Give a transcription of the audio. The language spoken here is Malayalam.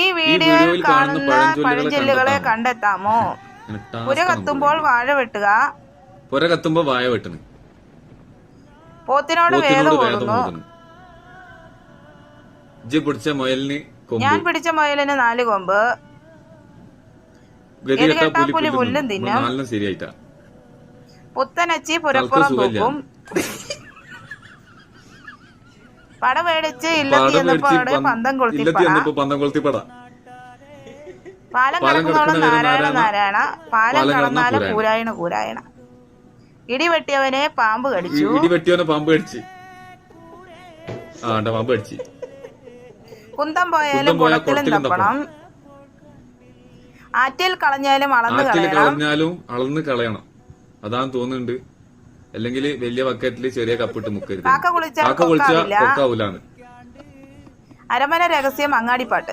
ഈ വീഡിയോയിൽ കാണുന്ന പഴഞ്ചൊല്ലുകളെ കണ്ടെത്താമോ? പുര കത്തുമ്പോൾ വാഴ വെട്ടുക. പുര കത്തുമ്പോ വാഴ വെട്ടണ്. പോത്തിനോട് വേദം ഓതുന്നു. പിടിച്ച മുയലിന് ഞാൻ പിടിച്ച മുയലിന് 4 കൊമ്പ്. ഗതികെട്ടാ പുലി പുല്ലും തിന്നും. ശരിയായിട്ടാ. പുത്തനച്ചി പുരപ്പുറം തൂക്കും. പട മേടിച്ച് ഇല്ലത്തി എന്നപ്പോ അവിടെ പന്തം കൊളുത്തിപ്പട. പാലം കടക്കുന്നോളം നാരായണ നാരായണ, പാലം കടന്നാലും കൂരായണ കൂരായണ. ഇടിവെട്ടിയവനെ പാമ്പ് കടിച്ചു. കുന്തം പോയാലും കുളത്തിലും തപ്പണം. ആറ്റിൽ കളഞ്ഞാലും അളന്ന് കളയണം. അതാണ് തോന്നുന്നുണ്ട്. അല്ലെങ്കിൽ വലിയ ബക്കറ്റില് ചെറിയ കപ്പിട്ട് മുക്കരുത്. കാക്ക കുളിച്ചാൽ കൊക്കാവൂലാണ്. അരമന രഹസ്യം അങ്ങാടിപ്പാട്ട്.